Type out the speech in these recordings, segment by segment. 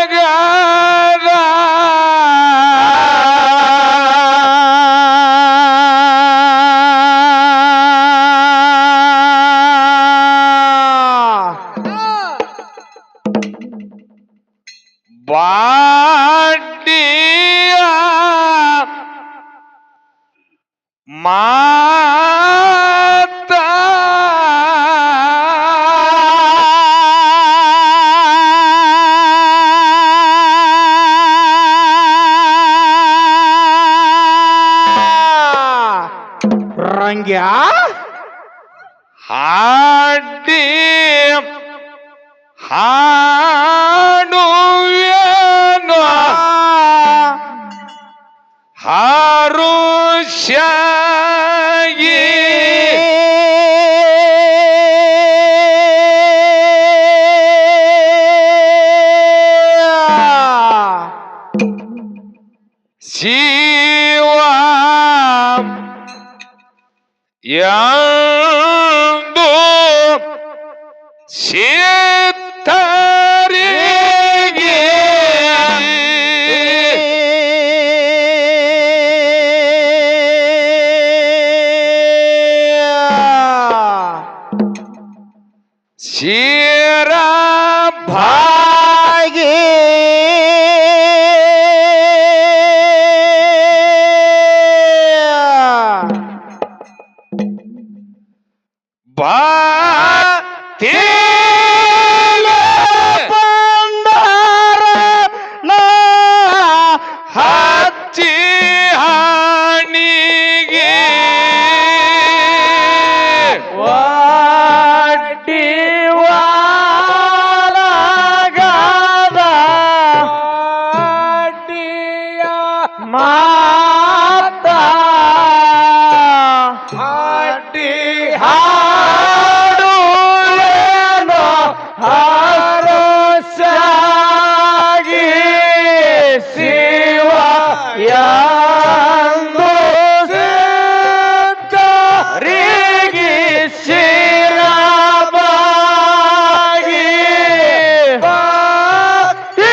ವಾಲಗದ ಬಾಡಿಯ ಮಾತ ರಂಗ್ಯ ಹಾಡಿ ಹಾಡುವೆನು ಹಾರುಷ್ಯಾಗಿ ಶಿವ ಎಂದು ಸಿದ್ಧರಿಗೆ ಶಿರ ಭಾಗಿ ಹಚ್ಚಿ ಹಾಣಿಗೆ ವಾಟಿ ವಾಲಗದ ವಾಟಿಯ ಮಾತ ಹಾಟಿ ಹಾಡುವೆನು ಹಾರುಷ್ಯಾಗಿ ಶಿವ ಎಂದು ಸಿದ್ಧರಿಗೆ ಶಿರಬಾಗಿ ಭಕ್ತಿಯ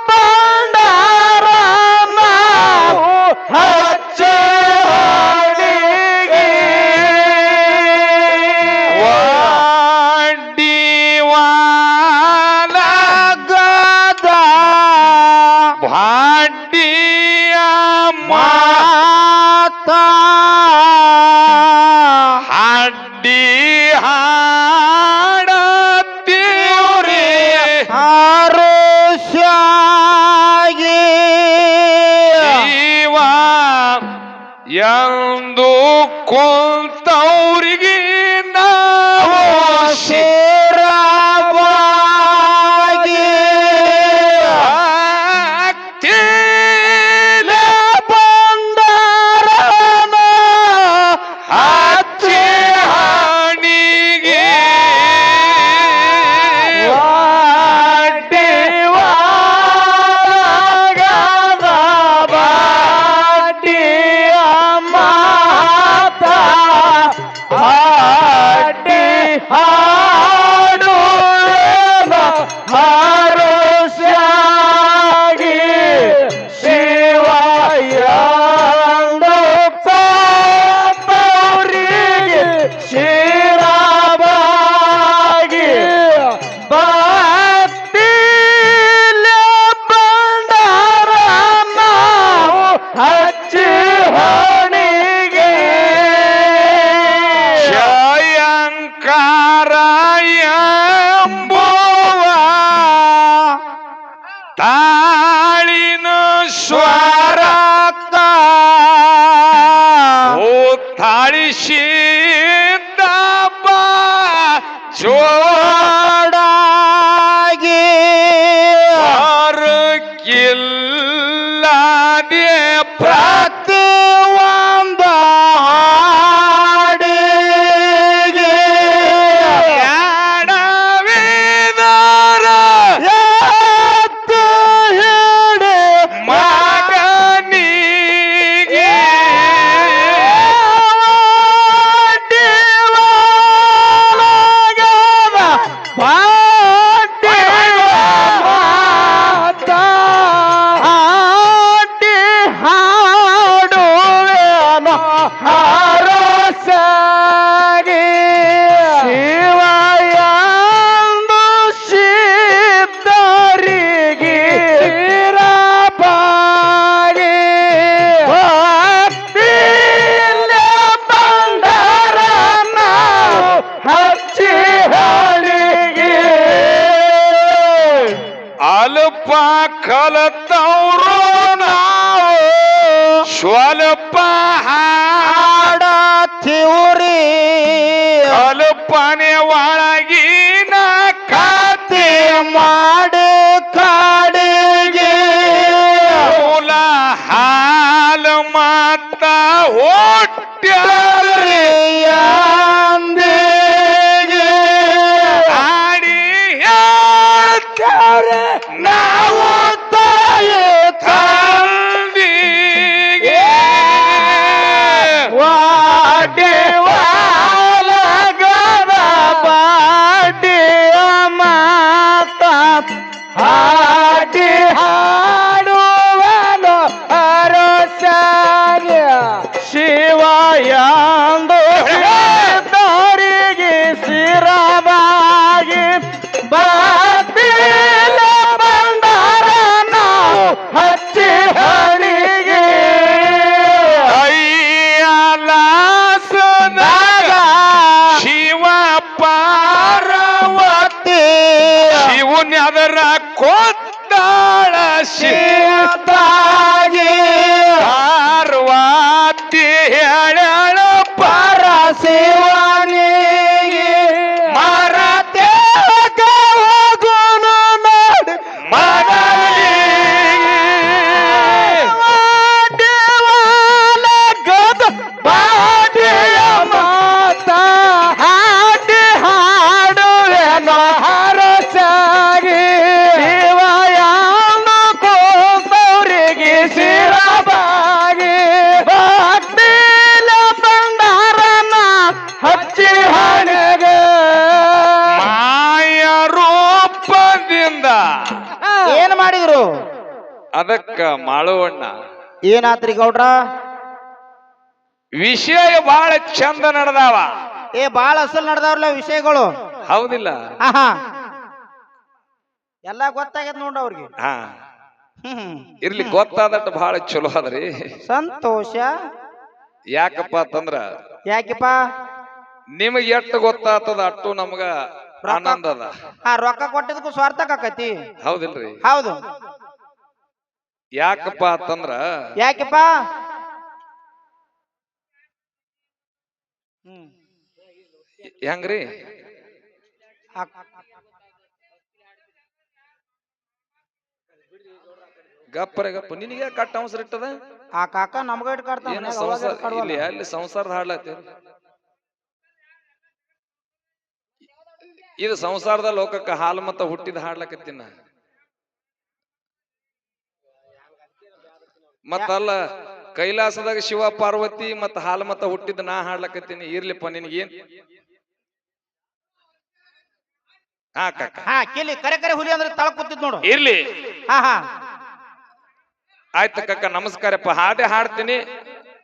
ಭಂಡಾರನ ಹಚ್ಚಿ ಹಾಡಿಗೆ ವಾಡಿ ವಾಲಗದ ಭಾಡಿಯ ಮಾತ ಹಾಡಿ ಹಾಡತ್ತೀವ್ರಿ ಹಾರುಷ್ಯಾಗಿ ಶಿವ ಎಂದು ಕುಂತವ್ರಿಗೆ ನಾವು ಶಿರವಾಗಿ ಭಕ್ತಿಲ ಬಂದರನ ಹಚ್ಚಿ ಹಾಣಿಗೆ ವಾಟಿ ವಾಲಗದ ಬಾಟಿಯ ಮಾತ ಹಾಟಿ ಹಾಡುವೆನು ಹಾರುಷ್ಯಾಗಿ ಶಿವ ಎಂದು ಪಾಪರಿಗೆ ಶಿರಬಾಗಿ ಭಕ್ತಿಲ ಭಂಡಾರನ ಹಚ್ಚಿ ಹಾಣಿಗೆ ಶಯಂಕಾರ ಕಲತವ್ರು ನಾವು ಸ್ವಲ್ಪ ಹಾಡತ್ತೀವ್ರಿ ಕಲ್ಪನೆ ಒಳಗಿನ ಕತೆ ಮಾಡಿ ಕಾಡಿಗೆ ಮೂಲ ಹಾಲು ಮತ್ತ ಹೊಟ್ಟ್ಯಾರಿ ಅಂದಿಗೆ ಆಡಿ ಹೇಳ್ತಾರೆ ನಾವು ತಾಯಿ ತಂದಿಗೆ ವಾಡಿ ವಾಲಗದ ಬಾಡಿಯ ಮಾತ ಹಾಡಿ ಹಾಡುವನು ಅರಸಾಗ ಶಿವಯಾಂದು ದಾರಿಗೆ ಸಿರವಾಗಿ ಬಾತಿಲ ಬಂದಾರ ನಾವು ಹಚ್ಚಿ ಹಣಿಗೆ ಅಯ್ಯಲಾಸದಾಗ ಶಿವ ಪಾರ್ವತಿ ಶಿವನ ಅದರ ಕೊತ್ತಾಳ ಶಿವತಾಗಿ ಪಾರ್ವತಿ ಹೇಳ ಪರ ಶಿವನಿಗೆ ಮರತೆ ಹೋಗುನು ನೋಡಿ ದೇವಾಲ ಗದ ಬಾಡಿಯ ಮಾತ ಹಾಡಿ ಹಾಡುವೆನು ಹರಸಾಗಿ ಶಿವಯಾನ ಕೋಪವರಿಗೆ ಶಿರಬಾಗಿ ಭಕ್ತಿಲ ಬಂದಾರನ ಹಚ್ಚಿ ಹಣೆಗೆ ಮಾಯ ರೂಪದಿಂದ ಏನ್ ಮಾಡಿದ್ರು ಅದಕ್ಕ ಮಾಳುವಣ್ಣ ಏನಾತ್ರಿ ಗೌಡ್ರ ವಿಷಯ ಬಹಳ ಚಂದ ನಡೆದಾವ ಏ ಬಾಳ ಅಸಲ್ ನಡೆದವ್ರಲ್ಲ ವಿಷಯಗಳು ಹೌದಿಲ್ಲ ಆಹಾ ಎಲ್ಲ ಗೊತ್ತಾಗ್ಯದ ನೋಡ್ರಿ ಅವ್ರಿಗೆ ಹಾ ಇರ್ಲಿ ಗೊತ್ತಾದಟ್ಟು ಬಹಳ ಚಲೋ ಅದ್ರಿ ಸಂತೋಷ ಯಾಕಪ್ಪ ಅಂತಂದ್ರ ಯಾಕೆಪ್ಪ ನಿಮಗ್ ಎಷ್ಟು ಗೊತ್ತಾಗ್ತದ ಅಟ್ಟು ನಮಗ ಆನಂದ ಅದ ರೊಕ್ಕ ಕೊಟ್ಟಿದ್ದಕ್ಕೂ ಸ್ವಾರ್ಥಕ್ ಆಕತಿ ಹೌದಿಲ್ರಿ ಹೌದು ಯಾಕಪ್ಪ ಅಂತಂದ್ರ ಯಾಕೆಪ್ಪ ಹೆಂಗ್ರಿ ಗಪ್ಪರೆ ಗಪ್ಪ ನಿನಗೆ ಕಟ್ಟ ಅವಸರ ಇಟ್ಟದ ಆ ಕಾಕ ನಮ್ಗ ಇಟ್ ಕಾಡ್ತಾನ ಏನು ಸಂಸಾರ ಇಲ್ಲಿ ಅಲ್ಲಿ ಸಂಸಾರದ ಹಾಡ್ಲತ್ತಿ ಇದು ಸಂಸಾರದ ಲೋಕಕ್ಕ ಹಾಲು ಮತ್ತ ಹುಟ್ಟಿದ ಹಾಡ್ಲಕತ್ತಿನ ಮತ್ತಲ್ಲ ಕೈಲಾಸದಾಗ ಶಿವ ಪಾರ್ವತಿ ಮತ್ತ ಹಾಲು ಮತ್ತ ಹುಟ್ಟಿದ ನಾ ಹಾಡ್ಲಕತ್ತೀನಿ ಇರ್ಲಿಪ್ಪ ನಿನಗೇನ್ ಹಾ ಕಾಕ ಹಾ ಕೇಳಿ ಕರೆ ಕರೆ ಹುಲಿ ಅಂದ್ರೆ ತಳ ಕೂತಿದ್ ನೋಡು ಇರ್ಲಿ ಹಾ ಹಾ ಆಯ್ತು ಕಕ್ಕ ನಮಸ್ಕಾರಪ್ಪ ಹಾಡೇ ಹಾಡ್ತೀನಿ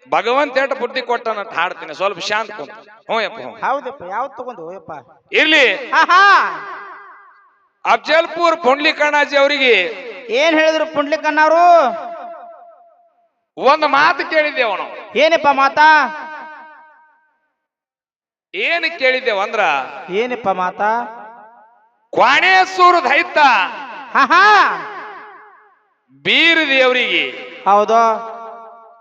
ಭಗವಂತ ಏಟ ಬುದ್ಧಿ ಕೊಟ್ಟನ ಹಾಡ್ತೀನಿ ಸ್ವಲ್ಪ ಶಾಂತ ಕುಂತ ಹ್ಞೂ ಯಪ್ಪ ಹ್ಞೂ ಹೌದಪ್ಪ ಯಾವ್ದು ತಗೊಂಡು ಯಪ್ಪ ಇರ್ಲಿ ಹಾ ಹಾ ಅಫ್ಜಲ್ಪುರ್ ಪುಂಡ್ಲಿಕಣ್ಣಾಜಿ ಅವರಿಗೆ ಏನ್ ಹೇಳಿದ್ರು ಪುಂಡ್ಲಿಕಣ್ಣವ್ರು ಒಂದು ಮಾತು ಕೇಳಿದ್ದೇವ ನಾವು ಏನಪ್ಪ ಮಾತಾ ಏನು ಕೇಳಿದ್ದೇವ ಅಂದ್ರ ಏನಪ್ಪ ಮಾತಾ ಕ್ವಾಣೇಶ್ವರ ದೈತ ಹಾ ಹಾ ಬೀರ ದೇವರಿಗೆ ಹೌದು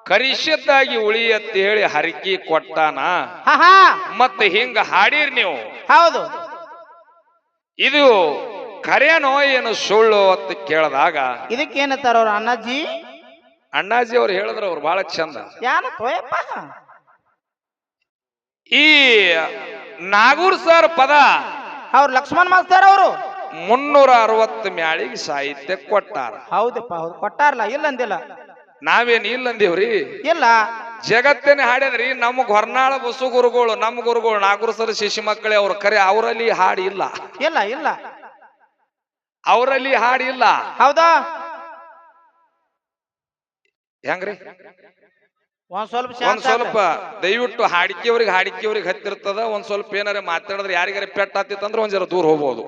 ಕರಿಷದ್ದಾಗಿ ಉಳಿಯತ್ತ ಹೇಳಿ ಹರಕಿ ಕೊಟ್ಟಾನ ಹಾ ಹಾ ಮತ್ತೆ ಹಿಂಗ ಹಾಡಿರ್ ನೀವು ಹೌದು ಇದು ಖರೇನೋ ಏನು ಸುಳ್ಳು ಅಂತ ಕೇಳಿದಾಗ ಇದಕ್ಕೇನತ್ತಾರ ಅವ್ರ ಅಣ್ಣಾಜಿ ಅಣ್ಣಾಜಿ ಅವ್ರು ಹೇಳಿದ್ರ ಅವ್ರು ಬಹಳ ಚಂದ ಯಾನ ತೋಯಪ್ಪ ಈ ನಾಗೂರ್ ಸರ್ ಪದ ಅವ್ರು ಲಕ್ಷ್ಮಣ್ ಮಾಸ್ತರ್ ಅವರು 360 ಮ್ಯಾಳಿಗೆ ಸಾಹಿತ್ಯ ಕೊಟ್ಟಾರ ಹೌದಪ್ಪ ಹೌದು ಕೊಟ್ಟಾರಲ್ಲ ಇಲ್ಲ ಅಂದಿಲ್ಲ ನಾವೇನ್ ಇಲ್ಲ ಅಂದೇವ್ರಿ ಇಲ್ಲ ಜಗತ್ತೇನೆ ಹಾಡ್ಯದ್ರಿ ನಮ್ಮ ಹೊರ್ನಾಳ ಬಸು ಗುರುಗಳು ನಮ್ಮ ಗುರುಗಳು ನಾಗೂರ್ ಸರ್ ಶಿಶು ಮಕ್ಕಳೇ ಅವ್ರ ಕರೆ ಅವರಲ್ಲಿ ಹಾಡು ಇಲ್ಲ ಇಲ್ಲ ಇಲ್ಲ ಅವರಲ್ಲಿ ಹಾಡು ಇಲ್ಲ ಹೌದಾ ಹೆಂಗ್ರಿ ಒಂದ್ ಸ್ವಲ್ಪ ಒಂದ್ ಸ್ವಲ್ಪ ದಯವಿಟ್ಟು ಹಾಡಿಕೆಯವ್ರಿಗೆ ಹತ್ತಿರ್ತದ ಒಂದ್ ಸ್ವಲ್ಪ ಏನಾರ ಮಾತಾಡಿದ್ರೆ ಯಾರಿಗಾರ ಪೆಟ್ಟ ಆತಿತ್ತಂದ್ರೆ ಒಂದ್ ಜರ ದೂರ ಹೋಗ್ಬೋದು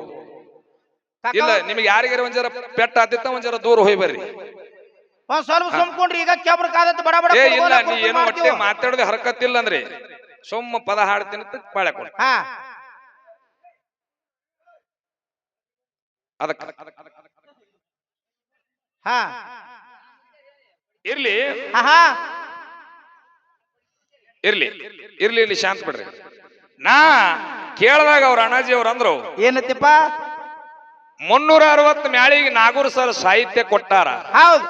ಇಲ್ಲ ನಿಮ್ಗೆ ಯಾರಿಗಾರ ಒಂದ್ ಜರ ಪೆಟ್ಟ ಆತಿತ್ತ ಒಂದ್ ಜರ ದೂರ ಹೋಗಿ ಬರ್ರಿ ಒಂದ್ ಸ್ವಲ್ಪ ಸುಮ್ಕೊಂಡ್ರಿ ಈಗ ಕೆಬ್ರ ಕಾದತ್ ಬಡ ಬಡ ಏ ಇಲ್ಲ ನೀ ಏನು ಒಟ್ಟೆ ಮಾತಾಡೋದೇ ಹರಕತ್ತಿಲ್ಲ ಅಂದ್ರೆ ಸುಮ್ಮ ಪದ ಹಾಡ್ತೀನಿ ಪಾಳೆ ಕೊಡ ಹಾ ಅದಕ್ಕ ಹಾ ಇರ್ಲಿ ಆಹಾ ಇರ್ಲಿ ಇರ್ಲಿ ಇರ್ಲಿ ಶಾಂತ ಬಿಡ್ರಿ. ನಾ ಕೇಳಿದಾಗ ಅವ್ರ ಅಣ್ಣಾಜಿ ಅವ್ರ ಅಂದ್ರು ಏನತ್ತಿಪ್ಪ 360 ಮ್ಯಾಳಿಗೆ ನಾಗೂರ್ ಸರ್ ಸಾಹಿತ್ಯ ಕೊಟ್ಟಾರ. ಹೌದು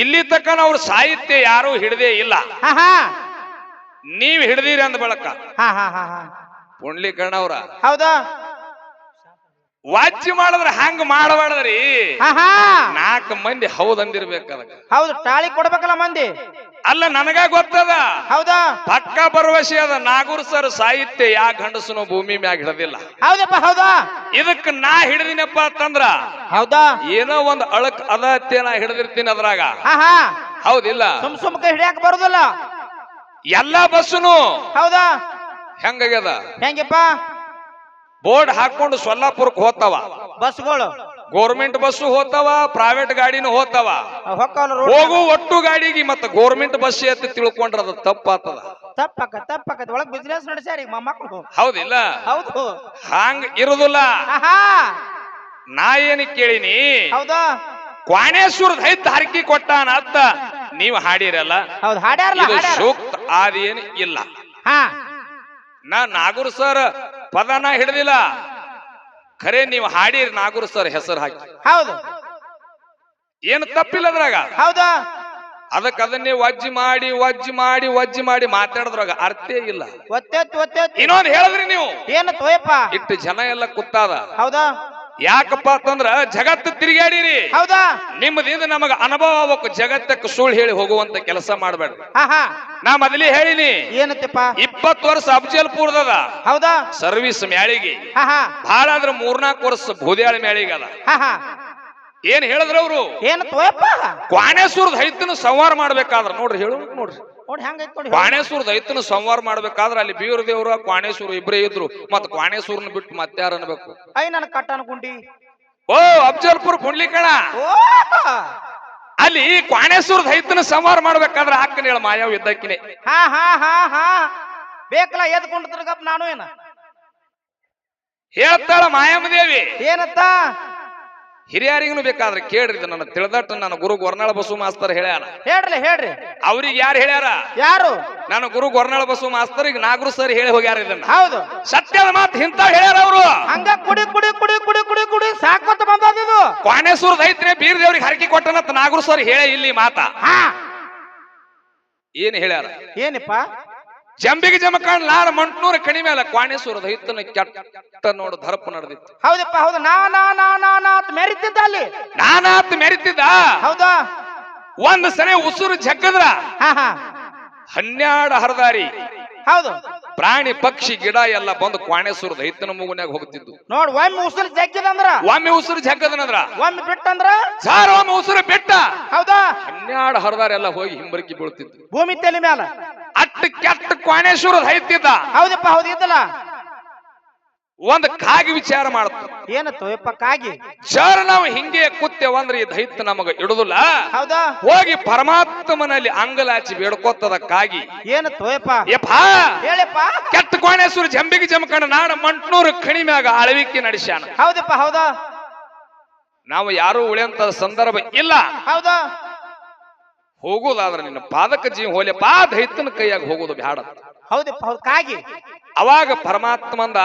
ಇಲ್ಲಿ ತಕ್ಕನ ಅವ್ರ ಸಾಹಿತ್ಯ ಯಾರು ಹಿಡದೇ ಇಲ್ಲ, ಹಾ ಹಾ ನೀವ್ ಹಿಡ್ದಿರಿ ಅಂದ ಬಳಕ ಹಾ ಹಾ ಹಾ ಹಾ ಪುಂಡ್ಲೀಕರಣ ಅವ್ರ ಹೌದಾ ವಾಚ್ಯ ಮಾಡಿದ್ರ ಹಂಗ ಮಾಡಬಾರ್ದ್ರಿ. ಹಾ ಹಾ 4 ಮಂದಿ ಹೌದ್ ಅಂದಿರ್ಬೇಕು ಅದಕ್ಕ. ಹೌದು ಟಾಳಿ ಕೊಡ್ಬೇಕಲ್ಲ ಮಂದಿ. ಅಲ್ಲ ನನಗ ಗೊತ್ತದ, ಹೌದಾ ಪಕ್ಕ ಭರವಸೆ ಅದ ನಾಗೂರ್ ಸರ್ ಸಾಹಿತ್ಯ ಯಾ ಗಂಡಸನು ಭೂಮಿ ಮ್ಯಾಗ ಹಿಡದಿಲ್ಲ. ಹೌದಪ್ಪ ಹೌದಾ ಇದಕ್ ನಾ ಹಿಡಿದಿನಪ್ಪ ಅಂತಂದ್ರ ಹೌದಾ ಏನೋ ಒಂದ್ ಅಳಕ್ ಅದತ್ತೆ ನಾ ಹಿಡಿದಿರ್ತೀನಿ ಅದ್ರಾಗ. ಹಾ ಹಾ ಹೌದಿಲ್ಲ, ಸುಮ್ಕ ಹಿಡಿಯಾಕ ಬರುದಿಲ್ಲ. ಎಲ್ಲಾ ಬಸ್ಸುನು ಹೌದಾ ಹೆಂಗಾಗ್ಯದ, ಹೆಂಗಪ್ಪ ಬೋರ್ಡ್ ಹಾಕೊಂಡು ಸೊಲ್ಲಾಪುರಕ್ಕೆ ಹೋಗ್ತಾವ ಬಸ್ಗಳು. ಗೋರ್ಮೆಂಟ್ ಬಸ್ಸು ಹೋಗ್ತಾವ, ಪ್ರೈವೇಟ್ ಗಾಡಿನೂ ಹೋಗ್ತಾವ. ಹೊಕ್ಕಲ್ಲ ರೋಡ್ ಹೋಗು ಒಟ್ಟು ಗಾಡಿಗೆ ಮತ್ತ ಗೋರ್ಮೆಂಟ್ ಬಸ್ ಅಂತ ತಿಳ್ಕೊಂಡ್ರ ಅದು ತಪ್ಪಾತದ. ತಪ್ಪಕ್ಕ ಒಳಗ್ ಬಿಸ್ನೆಸ್ ನಡೆಸ್ಯಾರ ಈಗ ಮೊಮ್ಮಕ್ಕಳು. ಹೌದಿಲ್ಲ, ಹೌದು ಹಂಗ ಇರುದಿಲ್ಲ. ಆಹಾ ನಾ ಏನ್ ಕೇಳಿನಿ, ಹೌದಾ ಕ್ವಾಣೇಶ್ವರದ ಹೈತ್ ಹರಕಿ ಕೊಟ್ಟಾನ ಅಂತ ನೀವು ಹಾಡಿರಲ್ಲ, ಹೌದು ಹಾಡ್ಯಾರಲ್ಲ ಇದು ಹಾಡ್ಯಾರ. ಸೂಕ್ತ ಆದೇನು ಇಲ್ಲ. ಹಾ ನಾ ನಾಗೂರ್ ಸರ್ ಪದನ ಹಿಡ್ದಿಲ್ಲ, ಖರೆ ನೀವು ಹಾಡಿರಿ ನಾಗೂರ್ ಸರ್ ಹೆಸರು ಹಾಕಿ. ಹೌದು ಏನು ತಪ್ಪಿಲ್ಲ ಅದ್ರಾಗ. ಹೌದಾ ಅದಕ್ಕೆ ಅದನ್ನೇ ವಜ್ಜಿ ಮಾಡಿ ಮಾತಾಡಿದ್ರಾಗ ಅರ್ಥೇ ಇಲ್ಲ. ಒತ್ತೆತ್ತು ಇನ್ನೊಂದು ಹೇಳಿದ್ರಿ ನೀವು, ಏನು ತೋಯಪ್ಪ ಇಟ್ಟು ಜನ ಎಲ್ಲ ಕುತ್ತಾದ. ಹೌದಾ ಯಾಕಪ್ಪ ಅಂತಂದ್ರ ಜಗತ್ತು ತಿರುಗಾಡಿರಿ, ಹೌದಾ ನಿಮ್ಮದಿಂದ ನಮಗ ಅನುಭವ ಆಗ್ಬೇಕು. ಜಗತ್ತಕ್ಕೆ ಸುಳ್ಳು ಹೇಳಿ ಹೋಗುವಂತ ಕೆಲಸ ಮಾಡಬೇಡ್ರಿ. ಹಾ ಹಾ ನಾ ಮೊದಲೇ ಹೇಳಿನಿ, ಏನತ್ತಪ್ಪ 20 ವರ್ಷ ಅಫಜಲ್ಪುರದದ ಹೌದಾ ಸರ್ವಿಸ್ ಮ್ಯಾಳಿಗೆ, ಹಾ ಹಾ ಬಹಳ ಆದ್ರ 3-4 ವರ್ಷ ಬೂದ್ಯಾಳ ಮ್ಯಾಳಿಗೆ ಅದ. ಹಾ ಹಾ ಏನ್ ಹೇಳಿದ್ರ ಅವ್ರು, ಏನು ತೋಯಪ್ಪ ಕ್ವಾಣೇಶ್ವರದ ಹೈತನ ಸಂವಾರ ಮಾಡ್ಬೇಕಾದ್ರ ನೋಡ್ರಿ ಹೇಳು ನೋಡ್ರಿ, ನೋಡಿ ಹೆಂಗೈತ್ ನೋಡಿ. ಕ್ವಾಣೇಶ್ವರದ ಹೈತನ ಸಂವಾರ ಮಾಡ್ಬೇಕಾದ್ರ ಅಲ್ಲಿ ಬೀರ ದೇವ್ರ ಕ್ವಾಣೇಶ್ವರ ಇಬ್ಬರೇ ಇದ್ರು. ಮತ್ ಕ್ವಾಣೇಶ್ವರನ ಬಿಟ್ಟು ಮತ್ತೆ ಯಾರು ಅನ್ಬೇಕು? ಐ ನನ್ ಕಟ್ಟ ಅನ್ಕೊಂಡಿ. ಓ ಅಫಜಲ್ಪುರ ಪುಂಡ್ಲಿಕಣ, ಓ ಅಲ್ಲಿ ಕ್ವಾಣೇಶ್ವರದ ಹೈತನ ಸಂವಾರ ಮಾಡ್ಬೇಕಾದ್ರ ಹಾಕನ ಹೇಳ ಮಾಯಾವ್ ಇದ್ದಕ್ಕಿನೇ. ಹಾ ಹಾ ಹಾ ಹಾ ಬೇಕಲ್ಲ ಎದ್ಕೊಂಡು ತಿರ್ಗಪ್ಪ ನಾನು ಏನ ಹೇಳ್ತಾಳ ಮಾಯಮ್ಮ ದೇವಿ. ಏನತ್ತ ಹಿರಿಯರಿಗೂ ಬೇಕಾದ್ರೆ ಕೇಳ್ರಿ, ನನ್ನ ತಿಳಿದಟ್ಟು ನನ್ನ ಗುರು ಗೊರ್ನಾಳ ಬಸು ಮಾಸ್ತರ್ ಹೇಳ್ಯಾರ. ಹೇಳ್ರಿ ಅವ್ರಿಗೆ ಯಾರು ಹೇಳ್ಯಾರ? ಯಾರು? ನನ್ನ ಗುರು ಗೊರ್ನಾಳ ಬಸು ಮಾಸ್ತರ್ ಈಗ ನಾಗರು ಸರ್ ಹೇಳಿ ಹೋಗ್ಯಾರ. ಇದನ್ನ ಹೌದು ಸತ್ಯದ ಮಾತು ಇಂತ ಹೇಳ್ಯಾರ ಅವರು. ಹಂಗ ಕುಡಿ ಕುಡಿ ಕುಡಿ ಕುಡಿ ಕುಡಿ ಕುಡಿ ಸಾಕೋತ ಬಂದದಿದು. ಕ್ವಾಣೇಶ್ವರದ ಐತ್ನೆ ಬೀರ್ ದೇವ್ರಿಗೆ ಹರಕಿ ಕೊಟ್ಟನಂತ ನಾಗರು ಸರ್ ಹೇಳೇ ಇಲ್ಲಿ ಮಾತ. ಹಾ ಏನ್ ಹೇಳ್ಯಾರ? ಏನಪ್ಪ ಜಂಬಿಗೆ ಜಮಕಾಂಡ್ ನಾಡ ಮಂಟ್ನೂರ ಕಣಿ ಮೇಲೆ ಕ್ವಾಣೇಶ್ವರದ ಹೈತನ ಕೆಟ್ಟ ನೋಡು ದರ್ಪ ನಡೆದಿತ್ತು. ಹೌದಪ್ಪ ಹೌದು ನಾ ಮೆರಿತಿದ್ದ ಅಲ್ಲಿ, ನಾನಾತ್ ಮೆರಿತಿದ್ದ. ಹೌದಾ ಒಂದ್ ಸರಿ ಉಸುರು ಜಗ್ಗದ್ರ ಹಾ ಹಾ 12 ಹರದಾರಿ ಹೌದು ಪ್ರಾಣಿ ಪಕ್ಷಿ ಗಿಡ ಎಲ್ಲ ಬಂದು ಕ್ವಾಣೇಶ್ವರದ ಹೈತನ ಮೂಗುನ್ಯಾಗ ಹೋಗ್ತಿದ್ದು. ನೋಡ್ ಒಮ್ಮೆ ಉಸಿರು ಜಗ್ಗಿದಂದ್ರ, ಒಮ್ಮೆ ಉಸುರು ಜಗ್ಗದನಂದ್ರ, ಒಮ್ಮೆ ಬಿಟ್ಟಂದ್ರ ಸಾರ್ ಒಮ್ಮೆ ಉಸುರು ಬಿಟ್ಟ, ಹೌದಾ 12 ಹರದಾರಿ ಎಲ್ಲ ಹೋಗಿ ಹಿಂಬರ್ಕಿ ಬೀಳ್ತಿದ್ದು. ಭೂಮಿ ತಲೆ ಮ್ಯಾಲ ಅಟ್ಟ ಕೆಟ್ಟ ಕ್ವಾಣೇಶ್ವರದ ಹೈತಿದ್ದ. ಹೌದಪ್ಪ ಹೌದು ಇದ್ದಲ್ಲ. ಒಂದ್ ಕಾಗಿ ವಿಚಾರ ಮಾಡ್ತು, ಏನತ್ತು ಯಪ್ಪ ಕಾಗಿ? ಸರ್ ನಾವು ಹಿಂಗೆ ಕೂತೇವಂದ್ರೆ ಈ ದೈತ್ಯ ನಮಗ ಇಡುದಿಲ್ಲ, ಹೌದಾ ಹೋಗಿ ಪರಮಾತ್ಮನಲ್ಲಿ ಅಂಗಲಾಚಿ ಬೇಡ್ಕೋತದ ಕಾಗಿ. ಏನತ್ತು ಯಪ್ಪ? ಯಪ್ಪ ಹೇಳಪ್ಪ. ಕೆಟ್ಟ ಕ್ವಾಣೇಶ್ವರ ಜಂಬಿಗೆ ಜಮಕಂಡ ನಾಡ ಮಂಟ್ನೂರು ಕಣಿ ಮ್ಯಾಗ ಆಳ್ವಿಕೆ ನಡೆಸ್ಯಾನ. ಹೌದಪ್ಪ ಹೌದಾ ನಾವು ಯಾರು ಉಳಿಯಂತ ಸಂದರ್ಭ ಇಲ್ಲ. ಹೌದಾ ಹೋಗುದಾದ್ರ ನಿನ್ನ ಪಾದಕ ಜೀವ ಹೋಲೆಪ್ಪ, ದೈತ್ಯನ ಕೈಯಾಗ ಹೋಗುದು ಬ್ಯಾಡ. ಹೌದಪ್ಪ ಹೌದು ಕಾಗಿ. ಅವಾಗ ಪರಮಾತ್ಮಂದ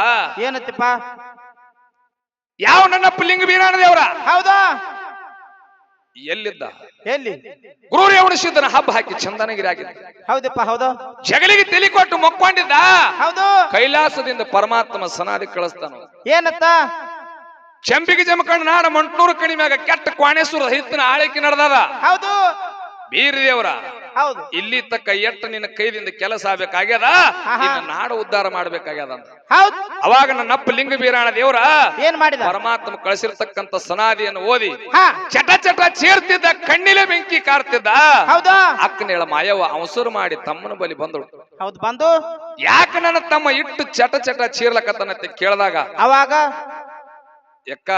ಏನತ್ತಪ್ಪ? ಯಾವ ನನ್ನ ಲಿಂಗ ಬೀರಾಣ ದೇವ್ರ ಹೌದಾ ಎಲ್ಲಿದ್ದ? ಎಲ್ಲಿ? ಗುರು ರೇವಣಸಿದ್ದನ ಹಬ್ಬ ಹಾಕಿ ಚಂದನಗಿರಿ ಆಗಿದ್ದ. ಹೌದಪ್ಪ ಹೌದು ಜಗಲಿಗೆ ತಲೆ ಕೊಟ್ಟು ಮೊಕ್ಕೊಂಡಿದ್ದ. ಹೌದು ಕೈಲಾಸದಿಂದ ಪರಮಾತ್ಮ ಸನಾದಿ ಕಳಿಸ್ತಾನ. ಏನತ್ತ? ಚಂಬಿಗೆ ಜಮಕಂಡ ನಾಡ ಮಂಟ್ನೂರು ಕಣಿ ಮ್ಯಾಗ ಕೆಟ್ಟ ಕ್ವಾಣೇಶ್ವರ ಹೈತನ ಆಳ್ವಿಕೆ ನಡೆದದ. ಹೌದು ಬೀರ ದೇವರ ಹೌದು ಇಲ್ಲಿ ತಕ್ಕ ಎಟ್ಟ ನಿನ್ನ ಕೈದಿಂದ ಕೆಲಸ ಆಗ್ಬೇಕಾಗ್ಯದ, ನಿನ್ನ ನಾಡ ಉದ್ಧಾರ ಮಾಡ್ಬೇಕಾಗ್ಯದ ಅಂತ. ಹೌದು ಅವಾಗ ನನ್ನಪ್ಪ ಲಿಂಗ ಬೀರಾಣ ದೇವ್ರ ಏನ್ ಮಾಡಿದ? ಪರಮಾತ್ಮ ಕಳಿಸಿರ್ತಕ್ಕಂಥ ಸನಾದಿಯನ್ನು ಓದಿ ಹಾ ಚಟ ಚಟ ಚೀರ್ತಿದ್ದ, ಕಣ್ಣಿಲೆ ಬೆಂಕಿ ಕಾರ್ತಿದ್ದ. ಹೌದಾ ಅಕ್ಕನೇಳ ಮಾಯವ ಅವಸರು ಮಾಡಿ ತಮ್ಮನ ಬಲಿ ಬಂದಳು. ಹೌದು ಬಂದು ಯಾಕ ನನ್ನ ತಮ್ಮ ಇಟ್ಟು ಚಟ ಚಟ ಚೀರ್ಲಕತ್ತನತ್ತೆ ಕೇಳಿದಾಗ, ಅವಾಗ ಎಕ್ಕ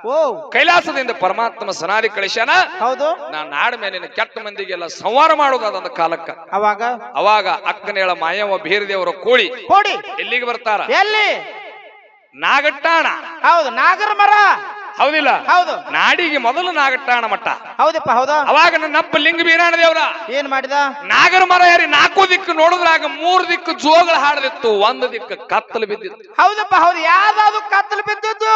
ಓ ಕೈಲಾಸದಿಂದ ಪರಮಾತ್ಮ ಸನಾದಿ ಕಳಿಸ್ಯಾನ, ಹೌದು ನಾ ನಾಡ ಮೇಲಿನ ಕೆಟ್ಟ ಮಂದಿಗೆಲ್ಲ ಸಂವಾರ ಮಾಡುವುದಾದಂತ ಕಾಲಕ್ಕ. ಅವಾಗ ಅಕ್ಕನೇಳ ಮಾಯವ ಬೀರದೇವರ ಕೋಳಿ ಕೋಡಿ ಎಲ್ಲಿಗೆ ಬರ್ತಾರ? ಎಲ್ಲಿ? ನಾಗಟ್ಟಾಣ. ಹೌದು ನಾಗರ ಮರ. ಹೌದಿಲ್ಲ? ಹೌದು. ನಾಡಿಗೆ ಮೊದಲು ನಾಗಟ್ಟಾಣ ಮಠ. ಹೌದಪ್ಪ ಹೌದಾ. ಅವಾಗ ನನ್ನಪ್ಪ ಲಿಂಗ ಬೀರಾಣ ದೇವ್ರ ಏನ್ ಮಾಡಿದ? ನಾಗರ ಮರ ಯಾರಿ 4 ದಿಕ್ಕು ನೋಡಿದ್ರಾಗ 3 ದಿಕ್ಕು ಜೋಗಳ ಹಾಡದಿತ್ತು, 1 ದಿಕ್ಕು ಕತ್ತಲು ಬಿದ್ದಿತ್ತು. ಹೌದಪ್ಪ ಹೌದು. ಯಾವ್ದಾದ್ರು ಕತ್ತಲು ಬಿದ್ದದ್ದು?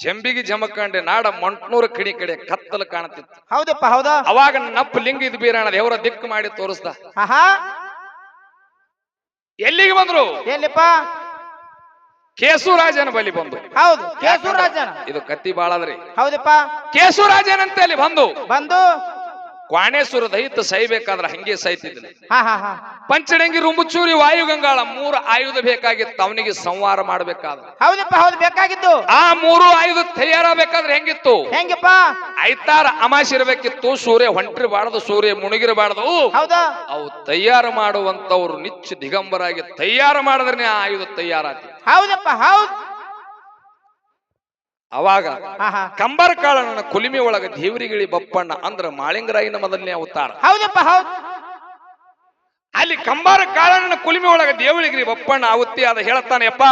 ಜಂಬಿಗೆ ಜಮಖಂಡೆ ನಾಡ ಮಂಟ್ನೂರ ಕಡೆ ಕತ್ತಲು ಕಾಣುತ್ತಿತ್ತು. ಹೌದಪ್ಪ ಹೌದಾ. ಅವಾಗ ನನ್ನಪ್ಪ ಲಿಂಗ ಇದ್ ಬೀರಾಣ ದೇವರ ದಿಕ್ಕು ಮಾಡಿ ತೋರಿಸ್ದ. ಆಹಾ. ಎಲ್ಲಿಗೆ ಬಂದ್ರು? ಎಲ್ಲಿಪ್ಪ? ಕೇಸುರಾಜನ ಬಲಿ ಬಂದು. ಹೌದು, ಕೇಸುರಾಜನ. ಇದು ಕತ್ತಿ ಬಾಳದ್ರಿ. ಹೌದಪ್ಪ. ಕೇಸುರಾಜನಂತೆ ಅಲ್ಲಿ ಬಂದು ಕ್ವಾಣೇಶ್ವರ ದೈತ್ಯ ಸೈಬೇಕಾದ್ರ ಹಂಗೆ ಸೈತಿದ್ದ. ಪಂಚಡಂಗಿ, ರುಂಬುಚೂರಿ, ವಾಯುಗಂಗಾಳ 3 ಆಯುಧ ಬೇಕಾಗಿತ್ತು ಅವನಿಗೆ ಸಂಹಾರ ಮಾಡಬೇಕಾದ. ಹೌದಪ್ಪ ಹೌದು, ಬೇಕಾಗಿತ್ತು. ಆ 3 ಆಯುಧ ತಯಾರಾಗಬೇಕಾದ್ರೆ ಹೆಂಗಿತ್ತು? ಹೆಂಗಪ್ಪ? ಐತಾರ ಅಮಾಶಿ ಇರಬೇಕಿತ್ತು. ಸೂರ್ಯ ಹೊಂಟಿರಬಾರದು, ಸೂರ್ಯ ಮುಳುಗಿರಬಾರದು. ಹೌದಾ. ಅವು ತಯಾರು ಮಾಡುವಂತವ್ರು ನಿಚ್ಚ ದಿಗಂಬರಾಗಿ ತಯಾರು ಮಾಡಿದ್ರೆ ಆ ಆಯುಧ ತಯಾರಾತಿ. ಹೌದಪ್ಪ ಹೌದು. ಅವಾಗ ಕಂಬರ ಕಾಳನ ಕುಲಿಮೆ ಒಳಗ ದೇವರಿಗಿಳಿ ಬಪ್ಪಣ್ಣ ಅಂದ್ರ ಮಾಳಿಂಗರಾಯನ ಮೊದಲನೇ ಅವತಾರ. ಹೌದಪ್ಪ ಹೌದು. ಅಲ್ಲಿ ಕಂಬಾರ ಕಾಳನ ಕುಲಿಮೆ ಒಳಗ ದೇವರಿಗಿರಿ ಬಪ್ಪಣ್ಣ ಆವತ್ತಿ ಅದ ಹೇಳ್ತಾನೆಪ್ಪ.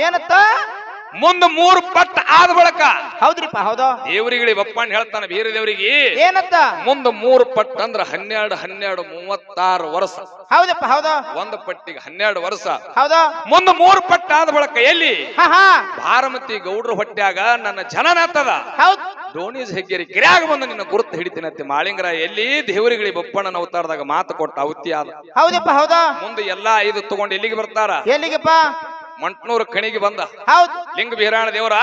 ಏನತ್ತ? ಮುಂದ 3 ಪಟ್ಟ ಆದ ಬಳಕ. ಹೌದ್ರಿಪ್ಪ ಹೌದು. ದೇವರಿಗಿಳಿ ಬಪ್ಪಣ್ಣ ಹೇಳ್ತಾನೆ ಬೀರ ದೇವರಿಗೆ ಏನತ್ತ? ಮುಂದ 3 ಪಟ್ಟ ಅಂದ್ರ 12 36 ವರ್ಷ. ಹೌದಪ್ಪ ಹೌದು. 1 ಪಟ್ಟಿಗೆ 12 ವರ್ಷ. ಹೌದಾ. ಮುಂದ 3 ಪಟ್ಟ ಆದ ಬಳಕ ಎಲ್ಲಿ? ಭಾರಮತಿ ಗೌಡ್ರ ಹೊಟ್ಟ್ಯಾಗ ನನ್ನ ಜನನಾತದ. ಹೌದು. ಡೋಣೀಸ್ ಹೆಗ್ಗೇರಿ ಗಿರ್ಯಾಗ ಬಂದು ನಿನ್ನ ಗುರುತು ಹಿಡಿತೀನಂತೆ ಮಾಳಿಂಗರ ಎಲ್ಲಿ? ದೇವರಿಗಿಳಿ ಬಪ್ಪಣ್ಣನ ಅವತಾರದಾಗ ಮಾತು ಕೊಟ್ಟ ಅವತ್ತಿ ಆದ. ಹೌದಪ್ಪ ಹೌದಾ. ಮುಂದೆ ಎಲ್ಲಾ ಐದು ತಗೊಂಡು ಎಲ್ಲಿಗೆ ಬರ್ತಾರ? ಎಲ್ಲಿಗೆಪ್ಪ? ಮಂಟ್ನೂರು ಕಣಿಗೆ ಬಂದ. ಹೌದು. ಲಿಂಗ ಬೀರಾಣ ದೇವರ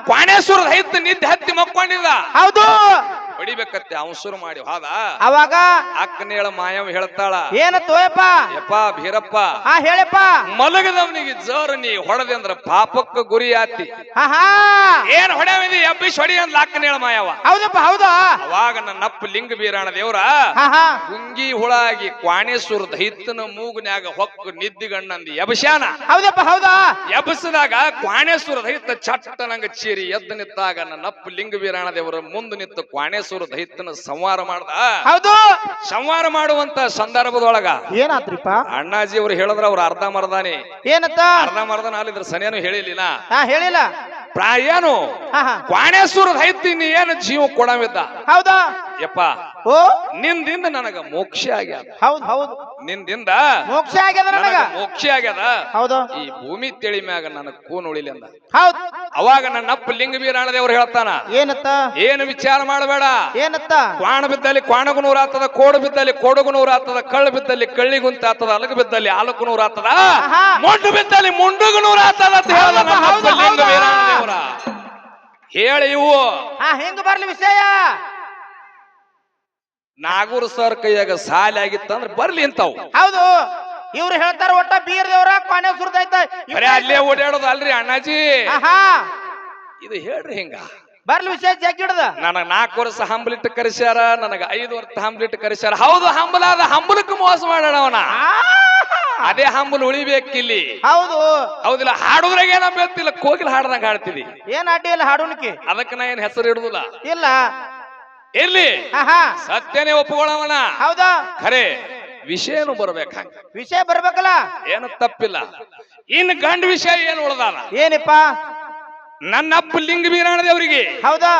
ಕ್ವಾಣೇಶ್ವರದ ಹೈತ್ ನಿದ್ದೆ ಹತ್ತಿ ಮಕ್ಕೊಂಡಿದ್ದ. ಹೌದು. ಹೊಡಿಬೇಕತ್ತೆ ಅವಸರು ಮಾಡಿ ಹೋದ. ಅವಾಗ ಅಕ್ಕನೇಳ ಮಾಯವ್ ಹೇಳ್ತಾಳ. ಏನತ್ತೋಯಪ್ಪ? ಯಪ್ಪ ಭೀರಪ್ಪ, ಹೇಳಪ್ಪ. ಮಲಗದವನಿಗೆ ಜೋರ್ ನೀ ಹೊಡೆದೆ ಅಂದ್ರ ಪಾಪಕ್ಕ ಗುರಿ ಆತಿ. ಏನ್ ಹೊಡೆವಿದಿ ಎಬ್ಬಿಸ್ ಹೊಡಿ ಅಂದ್ಲ ಅಕ್ಕನೇಳ ಮಾಯವ. ಹೌದಪ್ಪ ಹೌದಾ. ಅವಾಗ ನನ್ನಪ್ಪ ಲಿಂಗ ಬೀರಾಣ ದೇವರ ಗುಂಗಿ ಹುಳಾಗಿ ಕ್ವಾಣೇಶ್ವರದ ಹೈತನ ಮೂಗನ್ಯಾಗ ಹೊಕ್ಕು ನಿದ್ದಿಗಣ್ಣಂದಿ ಎಬಸ್ಯಾನ. ಹೌದಪ್ಪ ಹೌದಾ. ಎಬಸದಾಗ ಕ್ವಾಣೇಶ್ವರದ ಹೈತ ಚಟ್ಟ ನಂಗ ಚೀರಿ ಎದ್ದು ನಿಂತಾಗ ನನ್ನಪ್ಪ ಲಿಂಗ ಬೀರಾಣ ದೇವರ ಮುಂದೆ ನಿಂತು ಕ್ವಾಣೇಶ್ವರ ದೈತ್ಯನ ಸಂಹಾರ ಮಾಡ್ದ. ಹೌದು. ಸಂಹಾರ ಮಾಡುವಂತ ಸಂದರ್ಭದೊಳಗ ಏನಾತ್ರಿಪ್ಪ? ಅಣ್ಣಾಜಿ ಅವ್ರು ಹೇಳಿದ್ರ ಅವ್ರ ಅರ್ಧ ಮರ್ದಾನೆ. ಏನತ್ತ? ಅರ್ಧ ಮರ್ದಾನ ಅಲ್ಲಿದ್ರ ಸನೇನು ಹೇಳಿಲ್ಲ. ಹೇಳಿಲ್ಲ. ಏನು ಕ್ವಾಣೇಶ್ವರ ದೈತ್ಯ ನೀ ಏನು ಜೀವ ಕೊಡವಿದ್ದ. ಹೌದಾ. ಯಪ್ಪ ಓ ನಿಂದಿಂದ ನನಗ ಮೋಕ್ಷ ಆಗ್ಯಾದ. ಹೌದು ಹೌದು. ನಿಂದಿಂದ ಮೋಕ್ಷ ಆಗ್ಯದ ನನಗ. ಮೋಕ್ಷ ಆಗ್ಯದ. ಹೌದು. ಈ ಭೂಮಿ ತೆಳಿ ಮ್ಯಾಗ ನನಗ ಕೂನ್ ಉಳಿಲಿ ಅಂದ. ಹೌದು. ಅವಾಗ ನನ್ನಪ್ಪ ಲಿಂಗ ಬೀರಾಣ ದೇವ್ರು ಹೇಳ್ತಾನ. ಏನತ್ತ? ಏನು ವಿಚಾರ ಮಾಡಬೇಡ. ಏನತ್ತ? ಕ್ವಾಣ ಬಿದ್ದಲ್ಲಿ ಕ್ವಾಣಗು ನೂರ ಆತದ, ಕೋಡು ಬಿದ್ದಲ್ಲಿ ಕೋಡಗು ನೂರ ಆತದ, ಕಳ್ಳು ಬಿದ್ದಲ್ಲಿ ಕಳ್ಳಿಗುಂತ ಆತದ, ಅಲಗು ಬಿದ್ದಲ್ಲಿ ಆಲಕು ನೂರ ಆತದ, ಮೊಂಡು ಬಿದ್ದಲ್ಲಿ ಮುಂಡುಗು ನೂರ ಆತದ ಅಂತ ಹೇಳದ ನನ್ನಪ್ಪ ಲಿಂಗ ಬೀರಾಣ ದೇವರ. ಹೇಳಿ ಇವು ಹೆಂಗ ಬರ್ಲಿ ವಿಷಯ? ನಾಗೂರ್ ಸರ್ ಕೈಯಾಗ ಸಾಲಿ ಆಗಿತ್ತಂದ್ರ ಬರ್ಲಿ ಅಂತಾವ್. ಹೌದು. ಇವ್ರು ಹೇಳ್ತಾರ ಒಟ್ಟ ಬೀರ್ ದೇವ್ರ ಕ್ವಾಣೇಶ್ವರದ ಐತ ಬರೀ ಅಲ್ಲೇ ಓಡಾಡೋದು ಅಲ್ರಿ ಅಣ್ಣಾಜಿ. ಇದು ಹೇಳ್ರಿ ಹಿಂಗ ಬರ್ಲಿ ವಿಷಯ ಜಗ್ಗಿಡದ. ನನಗ 4 ವರ್ಷ ಹಂಬಲಿಟ್ಟು ಕರೆಸ್ಯಾರ, ನನಗ 5 ವರ್ಷ ಹಂಬಲಿಟ್ಟು ಕರೆಸ್ಯಾರ. ಹೌದು, ಹಂಬಲಾದ ಹಂಬಲಕ್ಕೆ ಮೋಸ ಮಾಡೋಣ ಅವನ. ಅದೇ ಹಂಬಲ್ ಉಳಿಬೇಕಿಲ್ಲಿ. ಹೌದು ಹೌದಿಲ್ಲ. ಹಾಡುದ್ರಾಗ ಏನ ಬೇತಿಲ್ಲ, ಕೋಗಿಲ್ ಹಾಡ್ದಂಗ ಹಾಡ್ತಿದಿ. ಏನ್ ಅಡ್ಡಿ ಇಲ್ಲ ಹಾಡುಣಿಕೆ. ಅದಕ್ಕೆ ನಾ ಏನ್ ಹೆಸರು ಇಡುದಿಲ್ಲ. ಇಲ್ಲ ಎಲ್ಲಿ ಸತ್ಯನೇ ಒಪ್ಪುಗಳವನ. ಹೌದಾ. ಖರೆ ವಿಷಯನು ಬರ್ಬೇಕ. ವಿಷಯ ಬರ್ಬೇಕಲ್ಲ, ಏನು ತಪ್ಪಿಲ್ಲ. ಇನ್ನು ಗಂಡ ವಿಷಯ ಏನು ಉಳ್ದಾನ? ಏನಿಪ್ಪ? ನನ್ನಪ್ಪ ಲಿಂಗ ಬೀರಾಣ ದೇವರಿಗೆ ಹೌದಾ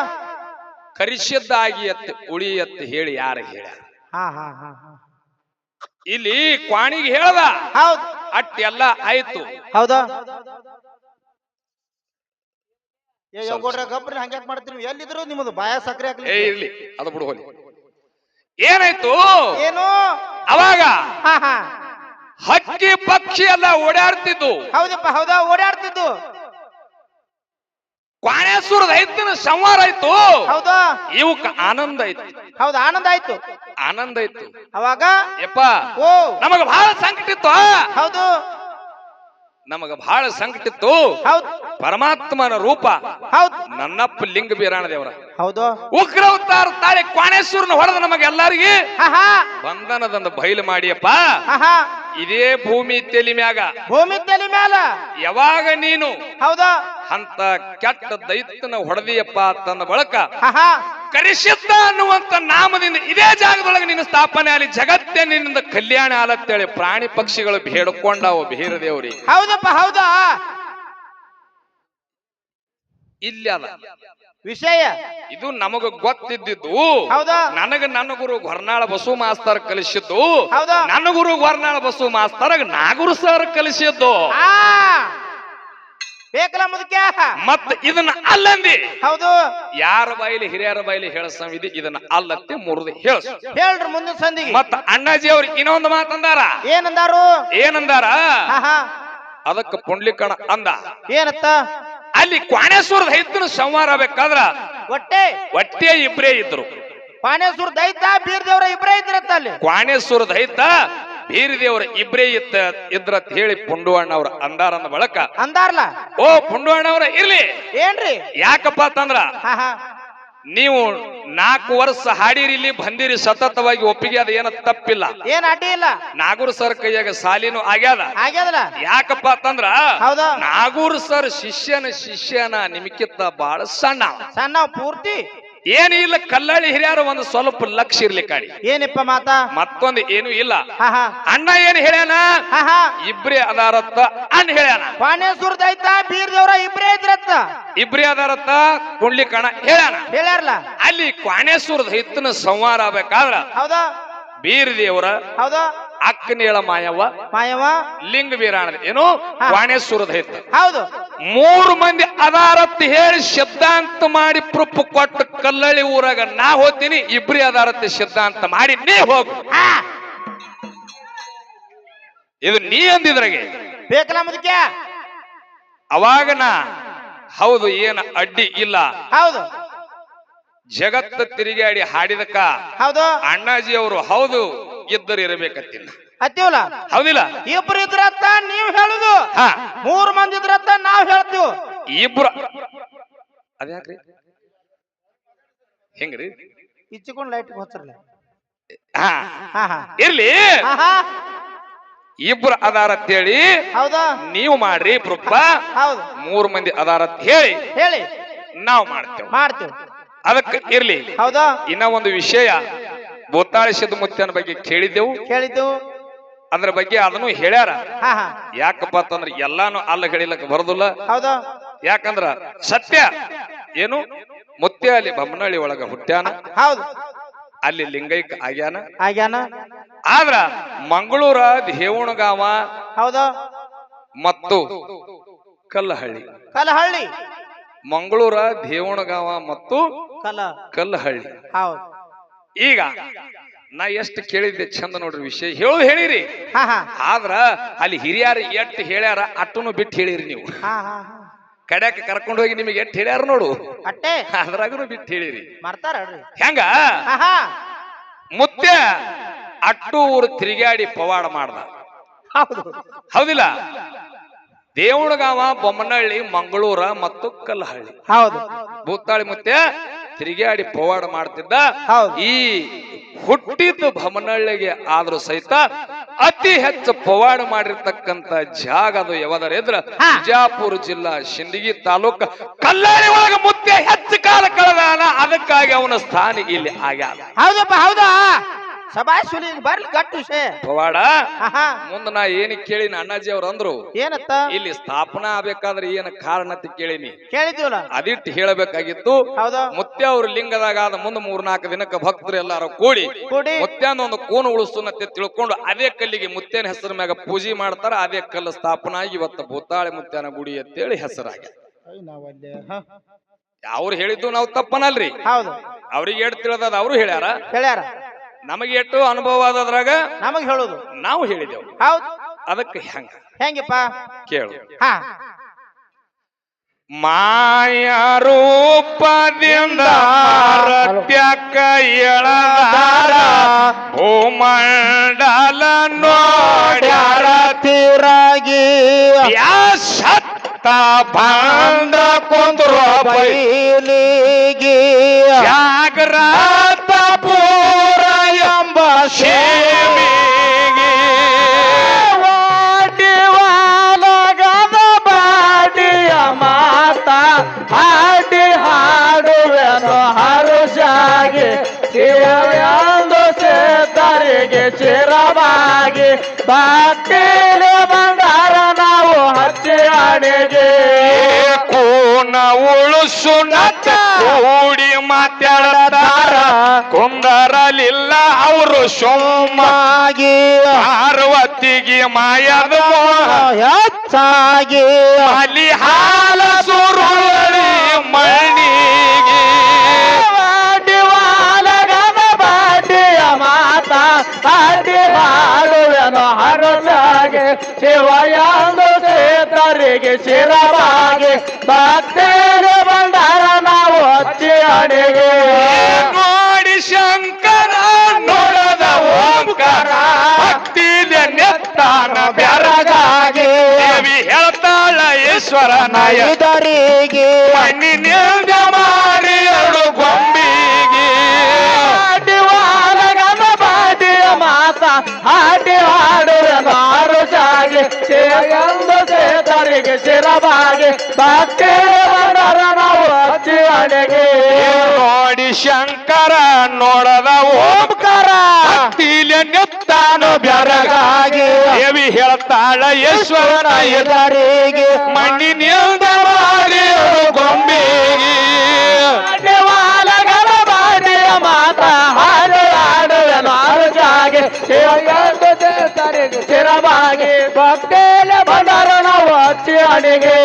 ಕರಿಸಿದ್ದಾಗಿ ಎತ್ತಿ ಉಳಿ ಎತ್ತಿ ಹೇಳಿ ಯಾರ ಹೇಳ? ಇಲ್ಲಿ ಕ್ವಾಣಿಗೆ ಹೇಳದ. ಹೌದು. ಅಟ್ ಎಲ್ಲ ಆಯ್ತು. ಹೌದಾ. ಗಬ್ರಿ ಹಂಗ್ಯಾಕ್ ಮಾಡ್ತೀರಿ? ಎಲ್ಲಿದ್ರು ನಿಮ್ಮದು ಬಾಯ ಸಕ್ರೆ ಹಾಕ್ಲಿ. ಇರ್ಲಿ, ಅದು ಬಿಡು ಹೋಲಿ. ಏನಾಯ್ತು? ಏನು? ಅವಾಗ ಹಕ್ಕಿ ಪಕ್ಷಿ ಎಲ್ಲ ಓಡಾಡ್ತಿದ್ದು. ಹೌದಪ್ಪ ಹೌದಾ, ಓಡಾಡ್ತಿದ್ದು. ಕ್ವಾಣೇಶ್ವರದ ದೈತ್ಯನ ಸಂಹಾರ ಆಯ್ತು. ಹೌದಾ. ಇವಕ್ಕ ಆನಂದ ಆಯ್ತು. ಹೌದು, ಆನಂದ ಆಯ್ತು. ಆನಂದ ಆಯ್ತು. ಅವಾಗ ಯಪ್ಪ ಓ ನಮಗ ಬಹಳ ಸಂಕಟ ಇತ್ತು. ಹೌದು, ನಮಗ ಬಹಳ ಸಂಕಟ ಇತ್ತು. ಹೌದು. ಪರಮಾತ್ಮನ ರೂಪ ಹೌದು ನನ್ನಪ್ಪ ಲಿಂಗ ಬೀರಾಣ ದೇವರ. ಹೌದು. ಉಗ್ರ ಅವತಾರ ತಾಳೆ ಕ್ವಾಣೇಶ್ವರನ ಹೊಡೆದ ನಮಗೆಲ್ಲರಿಗೆ ಬಂಧನದಂದು ಬಯಲು ಮಾಡಿಯಪ್ಪ. ಇದೇ ಭೂಮಿ ತೆಲಿ ಮ್ಯಾಗ, ಭೂಮಿ ತೆಲಿ ಮ್ಯಾಲ ಯಾವಾಗ ನೀನು ಹೌದಾ ಅಂತ ಕೆಟ್ಟ ದೈತ್ಯನ ಹೊಡೆದಿಯಪ್ಪ ತಂದ ಬಳಕ ಕರಿಸಿದ್ದ ಅನ್ನುವಂತ ನಾಮದಿಂದ ಇದೇ ಜಾಗದೊಳಗೆ ನಿನ್ನ ಸ್ಥಾಪನೆ ಅಲ್ಲಿ ಜಗತ್ತೇ ನಿನ್ನಿಂದ ಕಲ್ಯಾಣ ಆಲತ್ತೇಳಿ ಪ್ರಾಣಿ ಪಕ್ಷಿಗಳು ಬೇಡ್ಕೊಂಡವು ಬೀರ ದೇವ್ರಿ. ಹೌದಪ್ಪ ಹೌದಾ. ಇಲ್ಲಿ ಅದ ವಿಷಯ ಇದು ನಮಗ ಗೊತ್ತಿದ್ದು. ಹೌದಾ ನನ್ನ ಗುರು ಹೊರ್ನಾಳ ಬಸು ಮಾಸ್ತರ್ ಕಲಿಸಿದ್ದು. ಹೌದಾ ನನ್ನ ಗುರು ಹೊರ್ನಾಳ ಬಸು ಮಾಸ್ತರ್ ನಾಗೂರು ಸರ್ ಕಲಿಸಿದ್ದು. ಬೇಕಲ್ಲ ಮುದಕ್ಯ ಮತ್ತ ಇದನ್ನ ಅಲ್ಲಂದಿ. ಹೌದು ಯಾರ ಬಾಯಿಲಿ ಹಿರಿಯರ ಬಾಯಿಲಿ ಹೇಳಸಂವಿದಿ ಇದನ್ನ ಅಲ್ಲತ್ತಿ ಮುರಿದು ಹೇಳಸ್ ಹೇಳ್ರಿ ಮುಂದಿನ ಸಂದಿಗೆ. ಮತ್ತ ಅಣ್ಣಾಜಿ ಅವ್ರು ಇನ್ನೊಂದು ಮಾತಂದಾರ. ಏನಂದಾರ? ಅದಕ್ಕ ಪುಂಡ್ಲಿಕಣ ಅಂದ ಏನತ್ತ? ಅಲ್ಲಿ ಕ್ವಾಣೇಶ್ವರದ ದೈತ್ಯನ ಸಂಹಾರ ಆಗ್ಬೇಕಾದ್ರ ಒಟ್ಟೆ ಇಬ್ರೇ ಇದ್ರು. ಕ್ವಾಣೇಶ್ವರ ದೈತ್ಯ ಬೀರ್ ದೇವ್ರ ಇಬ್ರೇ ಇದ್ರತ್ತ. ಅಲ್ಲಿ ಕ್ವಾಣೇಶ್ವರ ದೈತ್ಯ ಬೀರ್ ದೇವ್ರ ಇಬ್ರೇ ಇದ್ರತ್ ಹೇಳಿ ಪುಂಡುವಣ್ಣ ಅವ್ರ ಅಂದಾರಂದ ಬಳಕ ಅಂದಾರ್ಲ. ಓ ಪುಂಡುವಣ್ಣ ಅವ್ರ ಇರ್ಲಿ. ಏನ್ರಿ? ಯಾಕಪ್ಪ ಅಂತಂದ್ರ ನೀವು 4 ವರ್ಷ ಹಾಡಿರಿ, ಇಲ್ಲಿ ಬಂದಿರಿ ಸತತವಾಗಿ, ಒಪ್ಪಿಗೆ ಅದ ಏನ ತಪ್ಪಿಲ್ಲ, ಏನ್ ಅಡ್ಡಿ ಇಲ್ಲ. ನಾಗೂರ್ ಸರ್ ಕೈಯಾಗ ಸಾಲಿನೂ ಆಗ್ಯಾದಲ್ಲ. ಯಾಕಪ್ಪ ಅಂತಂದ್ರ ನಾಗೂರ್ ಸರ್ ಶಿಷ್ಯನ ನಿಮಕ್ಕಿಂತ ಬಹಳ ಸಣ್ಣ ಪೂರ್ತಿ ಏನು ಇಲ್ಲ. ಕಲ್ಲಳ್ಳಿ ಹಿರಿಯರು ಒಂದು ಸ್ವಲ್ಪ ಲಕ್ಷ ಇರ್ಲಿ ಕಾಡಿ. ಏನಿಪ್ಪ ಮಾತ? ಮತ್ತೊಂದು ಏನು ಇಲ್ಲ. ಅಣ್ಣ ಏನ್ ಹೇಳ್ಯಾನ? ಇಬ್ರೇ ಅದಾರತ್ತ ಅಣ್ಣ ಹೇಳ್ಯಾನ. ಕ್ವಾಣೇಶ್ವರ ದೈತ್ಯ ಬೀರ್ ದೇವ್ರ ಇಬ್ರೇ ಇದ್ರತ್ತ. ಇಬ್ರೇ ಅದಾರತ್ತ ಕುಂಡ್ಲಿಕಣ ಹೇಳ್ಯಾರಲ್ಲ. ಅಲ್ಲಿ ಕ್ವಾಣೇಶ್ವರ ದೈತ್ಯನ ಸಂಹಾರ ಆಗ್ಬೇಕಾದ್ರ ಹೌದಾ ಬೀರ್ ದೇವ್ರ ಹೌದಾ ಅಕ್ಕನೇಳ ಮಾಯವ್ವ ಲಿಂಗ ವೀರಾಣದ ಏನು ಕ್ವಾಣೇಶ್ವರ ದೈತ್ಯ ಹೌದು 3 ಮಂದಿ ಅದಾರತ್ ಹೇಳಿ ಸಿದ್ಧಾಂತ ಮಾಡಿ ಪ್ರೂಫ್ ಕೊಟ್ಟು ಕಲ್ಲಳ್ಳಿ ಊರಾಗ ನಾ ಹೋಗ್ತೀನಿ, ಇಬ್ರಿ ಅದಾರತ್ ಸಿದ್ಧಾಂತ ಮಾಡಿ ನೀ ಹೋಗು. ಇದು ನೀ ಅಂದಿದ್ರಾಗೆ ಬೇಕಲ್ಲ ಮುದಕ್ಯ. ಅವಾಗ ನಾ ಹೌದು ಏನ ಅಡ್ಡಿ ಇಲ್ಲ. ಹೌದು ಜಗತ್ತ ತಿರುಗಾಡಿ ಹಾಡಿದಕ್ಕ ಹೌದು ಅಣ್ಣಾಜಿ ಅವರು ಹೌದು ಇದ್ದರು ಇರಬೇಕತ್ತಿಲ್ಲ ಹತ್ತಿವಲ್ಲ. ಹೌದಿಲ್ಲ? ಇಬ್ರು ಇದ್ರತ್ತ ನೀವ್ ಹೇಳುದು, 3 ಮಂದಿ ಇದ್ರತ್ತ ನಾವ್ ಹೇಳ್ತೀವಿ. ಇಬ್ರು ಅದ್ಯಾಕ್ರಿ ಹೆಂಗ್ರಿ? ಇಚ್ಚಿಕೊಂಡು ಲೈಟ್ ಹಚ್ಚರ್ಲ. ಇರ್ಲಿ, ಇಬ್ರು ಅದಾರತ್ ಹೇಳಿ ಹೌದಾ ನೀವು ಮಾಡ್ರಿ ಪ್ರೂಫ. ಹೌದು 3 ಮಂದಿ ಅದಾರತ್ ಹೇಳಿ ನಾವು ಮಾಡ್ತೇವೆ. ಅದಕ್ಕೆ ಇರ್ಲಿ. ಹೌದಾ ಇನ್ನ ಒಂದು ವಿಷಯ, ಬೋತಾಳಿ ಸಿದ್ಧಮುತ್ಯನ ಬಗ್ಗೆ ಕೇಳಿದ್ದೆವು. ಅದ್ರ ಬಗ್ಗೆ ಅದನ್ನು ಹೇಳ್ಯಾರ. ಯಾಕಪ್ಪ ಅಂತಂದ್ರೆ ಎಲ್ಲಾನು ಅಲ್ಲ ಹೇಳಿಲಕ್ಕ ಬರೋದಿಲ್ಲ. ಹೌದಾ ಯಾಕಂದ್ರ ಸತ್ಯ ಏನು, ಮುತ್ಯ ಅಲ್ಲಿ ಬೊಮ್ಮನಹಳ್ಳಿ ಒಳಗ ಹುಟ್ಟ್ಯಾನ. ಹೌದು ಅಲ್ಲಿ ಲಿಂಗೈಕ ಆಗ್ಯಾನ. ಆದ್ರ ಮಂಗಳೂರ ದೇವಣಗಾವ ಹೌದಾ ಮತ್ತು ಕಲ್ಲಹಳ್ಳಿ ಮಂಗಳೂರ ದೇವಣಗಾವ ಮತ್ತು ಕಲ್ಲಹಳ್ಳಿ. ಹೌದು ಈಗ ನಾ ಎಷ್ಟು ಕೇಳಿದ್ದೆ ಚಂದ ನೋಡ್ರಿ ವಿಷಯ ಹೇಳಿರಿ. ಆದ್ರ ಅಲ್ಲಿ ಹಿರಿಯರು ಎಟ್ಟು ಹೇಳ್ಯಾರ ಅಟ್ಟನು ಬಿಟ್ಟು ಹೇಳಿರಿ. ನೀವು ಕಡ್ಯಾಕ ಕರ್ಕೊಂಡು ಹೋಗಿ ನಿಮಗೆ ಎಟ್ಟು ಹೇಳ್ಯಾರ ನೋಡು, ಅಟ್ಟೆ ಅದ್ರಾಗನು ಬಿಟ್ಟು ಹೇಳಿರಿ. ಮಾಡ್ತಾರ ಹೆಂಗ ಮುತ್ಯ ಅಟ್ಟು ಊರು ತಿರುಗಾಡಿ ಪವಾಡ ಮಾಡ್ದ. ಹೌದಿಲ್ಲ? ದೇವಣಗಾವ, ಬೊಮ್ಮನಹಳ್ಳಿ, ಮಂಗಳೂರ ಮತ್ತು ಕಲ್ಲಹಳ್ಳಿ. ಹೌದು ಭೂತಾಳಿ ಮುತ್ಯ ತಿರುಗಾಡಿ ಪವಾಡ ಮಾಡ್ತಿದ್ದ. ಈ ಹುಟ್ಟಿದ್ದು ಬೊಮ್ಮನಹಳ್ಳಿಗೆ ಆದ್ರೂ ಸಹಿತ ಅತಿ ಹೆಚ್ಚು ಪವಾಡ ಮಾಡಿರ್ತಕ್ಕಂತ ಜಾಗ ಅದು ಯಾವದರ ಬಿಜಾಪುರ ಜಿಲ್ಲಾ ಸಿಂದಗಿ ತಾಲೂಕ ಕಲ್ಲಳ್ಳಿ ಒಳಗ ಮುತ್ಯ ಹೆಚ್ಚು ಕಾಲ ಕಳೆದಾನ. ಅದಕ್ಕಾಗಿ ಅವನ ಸ್ಥಾನ ಇಲ್ಲಿ ಆಗ್ಯಾದ. ಹೌದಪ್ಪ ಹೌದಾ ಸಭಾಸುಲಿ ಬರ್ಲಿ ಗಟ್ಟು ವಿಷಯ ಪವಾಡ. ಮುಂದ ನಾ ಏನ್ ಕೇಳಿನ ಅಣ್ಣಾಜಿ ಅವ್ರು ಅಂದ್ರು, ಏನತ್ತ ಇಲ್ಲಿ ಸ್ಥಾಪನಾ ಆಗ್ಬೇಕಾದ್ರೆ ಏನ ಕಾರಣ ಅಂತ ಕೇಳಿದೀವಲ್ಲ, ಅದಿಟ್ಟು ಹೇಳಬೇಕಾಗಿತ್ತು. ಮುತ್ಯ ಅವ್ರ ಲಿಂಗದಾಗ ಆದ ಮುಂದ 3-4 ದಿನಕ್ಕೆ ಭಕ್ತರು ಎಲ್ಲಾರು ಕೂಡಿ ಮುತ್ಯನೊಂದು ಕೂನು ಉಳಿಸ್ತುನತ್ತೆ ತಿಳ್ಕೊಂಡು ಅದೇ ಕಲ್ಲಿಗೆ ಮುತ್ಯನ ಹೆಸರ ಮ್ಯಾಗ ಪೂಜೆ ಮಾಡ್ತಾರ. ಅದೇ ಕಲ್ಲು ಸ್ಥಾಪನಾ ಆಗಿ ಇವತ್ತು ಭೂತಾಳಿ ಮುತ್ಯನ ಗುಡಿ ಅಂತೇಳಿ ಹೆಸರಾಗ್ಯ. ಅವ್ರು ಹೇಳಿದ್ದು ನಾವು ತಪ್ಪನಲ್ರಿ. ಅವ್ರಿಗೆ ಎಟ್ ತಿಳಿದದ ಅವ್ರು ಹೇಳ್ಯಾರ. ನಮಗೆ ಎಷ್ಟು ಅನುಭವ ಆದದ್ರಾಗ ನಮಗ್ ಹೇಳುದು ನಾವು ಹೇಳಿದೆವು. ಹೌದು ಅದಕ್ಕೆ ಹೆಂಗಪ್ಪ ಕೇಳು. ಮಾಯ ರೂಪದಿಂದ ರತ್ಯಕ್ಕ ಎಳದಾರ ಭೂಮಂಡಲ ನೋಡ್ಯಾರ ತಿರಾಗಿ ಸತ್ತ ಬಂದ ಕುಂದ್ರು ಬೈಲಿಗೆ ಜಾಗ್ರತ ಪೂರ ಎಂಬ ಶೇಮಿಗೆ ವಾಡಿವಾಲಗದ ಬಾಡಿಯ ಮಾತ ಹಾಡಿ ಹಾಡುವೆನು ಹರುಷಾಗಿ ಚಿರವೆಂದು ಸೇತರಿಗೆ ಚಿರವಾಗಿ ಭಕ್ತಿಲಿ ಬಂದಾರ ನಾವು ಹಚ್ಚಿ ಅಡಿಗೆ ಕೋಣ ಗುಣ ಉಳಿಸು ನತ್ತ ಕೂಡಿ ಮಾತಾಡತಾರ ಕುಂದರಲಿಲ್ಲ ಅವರು ಸೋಮಾಗಿ ಪಾರ್ವತಿಗೆ ಮಾಯದ ಹೆಚ್ಚಾಗಿ ಅಲ್ಲಿ ಹಾಲ ಸುರುಳಿ ಮಣ್ಣಿಗೆ ಬಾಡಿವಾಲಗದ ಬಾಡಿಯ ಮಾತಾ ಬಾಡಿ ಮಾಡುವೆನು ಹರಸಾಗೆ ಶಿವಯಾಂದು ಸೇತರಿಗೆ ಶಿರವಾಗಿ ಭಕ್ತರಿಗೆ ಬಂದಾರ ನಾವು ಹಚ್ಚಿ ಅಡಿಗೆ ನೋಡಿ ಶಂಕರ ನೋಡದ ಓಂಕಾರ ಭಕ್ತಿಯ ನೆತ್ತಾನ ಬೆರಗಾಗಿ ದೇವಿ ಹೇಳ್ತಾಳ ಈಶ್ವರನ ಇದರಿಗೆ ಮಣ್ಣಿನಿಂದ ಮಾರಿ ಎರಡು ಗೊಂಬಿಗೆ ಬಾಡಿವಾಲಗದ ಬಾಡಿಯ ಮಾತಾ ಹಾಡಿ ಹಾಡುವೆನು ಹರಸಾಗೆ ಶಿವಯಾಂದು ಸೇತರಿಗೆ ಶಿರವಾಗಿ ಭಕ್ತರಿಗೆ ಬಂದಾರ ನಾವು ಹಚ್ಚಿ ಅಡಿಗೆ ನೋಡಿ ಶಂಕರ ನೋಡದ ಓಂಕಾರ ಭಕ್ತಿಯ ನೆತ್ತಾನು ಬೆರಗಾಗಿ ದೇವಿ ಹೇಳ್ತಾಳ ಈಶ್ವರನ ಇದರಿಗೆ ಮಣ್ಣಿನಿಂದ ಮಾರಿ ಎರಡು ಗೊಂಬಿಗೆ ಬಾಡಿವಾಲಗದ ಬಾಡಿಯ ಮಾತಾ ಹಾಡು ಹಾಡುವೆನು ಹರಸಾಗೆ ಶಿವಯಾಂದು ಸೇತರಿಗೆ ಶಿರವಾಗಿ ಭಕ್ತರಿಗೆ ಬಂದಾರ ನಾವು ಹಚ್ಚಿ ಅಡಿಗೆ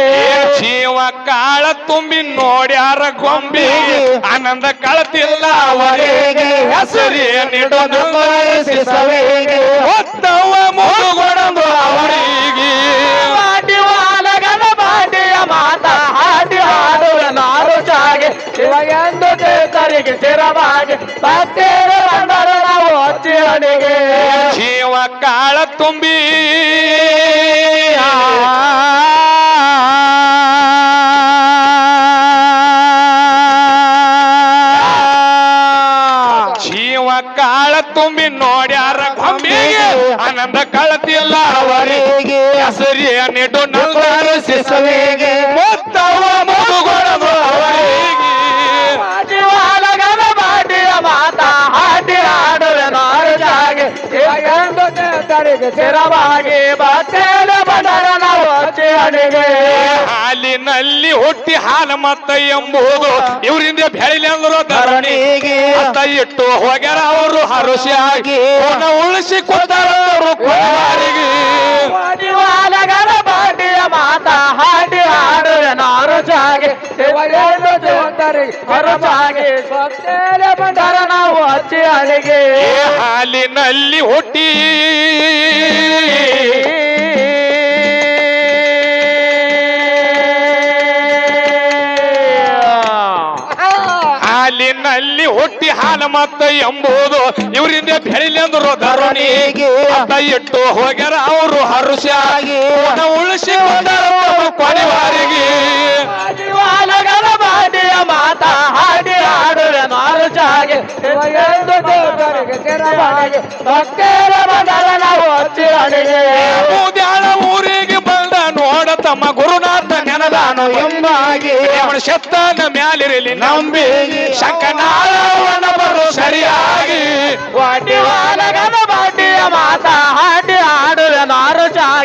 ಜೀವ ಕಾಳ ತುಂಬಿ ನೋಡ್ಯಾರ ಗೊಂಬಿಗೆ ಆನಂದ ಕಳತಿಲ್ಲ ಅವರಿಗೆ ಹೆಸರೇನಿಡೋದು ಸವಿಗೆ ಒತ್ತವ ಮುಗುಗೊಡದು ಅವರಿಗೆ ಬಾಡಿವಾಲಗದ ಬಾಡಿಯ ಮಾತಾ ಹಾಡಿ ಹಾಡುವೆನು ಹರಸಾಗೆ ಶಿವಯಾಂದು ಸೇತರಿಗೆ ಶಿರವಾಗಿ ಭಕ್ತರಿಗೆ ಬಂದಾರ ನಾವು ಹಚ್ಚಿ ಅಡಿಗೆ ಜೀವ ಕಾಳ ತುಂಬಿ ಜೀವ ಕಾಳ ತುಂಬಿ ನೋಡ್ಯಾರ ಗೊಂಬಿಗೆ ಆನಂದ ಕಳತಿಲ್ಲ ಅವರಿಗೆ ಹೆಸರೇನಿಡು ನಂದರ ಸವಿಗೆ ಒತ್ತವ ಮುಗುಗೊಡದು ಅವರಿಗೆ ಬಾಡಿವಾಲಗದ ಬಾಡಿಯ ಮಾತಾ ಹಾಡಿ ಹಾಡುವೆನು ಹರಸಾಗೆ ಶಿವಯಾಂದು ಸೇತರಿಗೆ ಶಿರವಾಗಿ ಭಕ್ತರಿಗೆ ಬಂದಾರ ನಾವು ಹಚ್ಚಿ ಅಡಿಗೆ ಹಾಲಿನಲ್ಲಿ ಹುಟ್ಟಿ ಹಾಲು ಮತ್ತ ಎಂಬುದು ಇವರಿಂದ ಬೆಳಿಲಿ ಅಂದ್ರು ಧರಣಿಗೆ ಮತ್ತ ಇಟ್ಟು ಹೋಗ್ಯಾರ ಅವರು ಹರುಷಿಯಾಗಿ ಉಳಿಸಿ ಕೊಟ್ಟವರು ಕುಮಾರಿಗೆ ಬಾಡಿವಾಲಗದ ಬಾಡಿಯ ಮಾತಾ ಹಾಡಿ ಹಾಡುವೆನು ಹರಸಾಗೆ ಶಿವಯಾಂದು ಸೇತರಿಗೆ ಹರಸಾಗೆ ಭಕ್ತರಿಗೆ ಬಂದಾರ ನಾವು ಹಚ್ಚಿ ಅಡಿಗೆ ಹಾಲಿನಲ್ಲಿ ಹುಟ್ಟಿ ಹಾಲಿನಲ್ಲಿ ಹುಟ್ಟಿ ಹಾಲು ಮತ್ತ ಎಂಬುದು ಇವರಿಂದ ಬೆಳಿಲಿ ಅಂದ್ರು ಧರಣಿಗೆ ಮತ್ತ ಇಟ್ಟು ಹೋಗ್ಯಾರ ಅವರು ಹರುಷಾಗಿ ಉಳಿಸಿ ಕೊನೆವಾರಿಗೆ ಬಾಡಿವಾಲಗದ ಬಾಡಿಯ ಮಾತಾ ಹಾಡಿ ಹಾಡುವೆನು ಹರಸಾಗೆ ಶಿವಯಾಂದು ಸೇತರಿಗೆ ಶಿರವಾಗಿ ಭಕ್ತರಿಗೆ ಬಂದಾರ ನಾವು ಹಚ್ಚಿ ಅಡಿಗೆ ಮೂದ್ಯಾಳ ಊರಿಗೆ ಬಂದ ನೋಡ ತಮ್ಮ ಗುರುನಾಥ ನೆನದಾನು ಎಂಬಾಗಿ ಶಬ್ದನ ಮ್ಯಾಲಿರಲಿ ನಂಬಿ ಶಂಕನಾಳವನ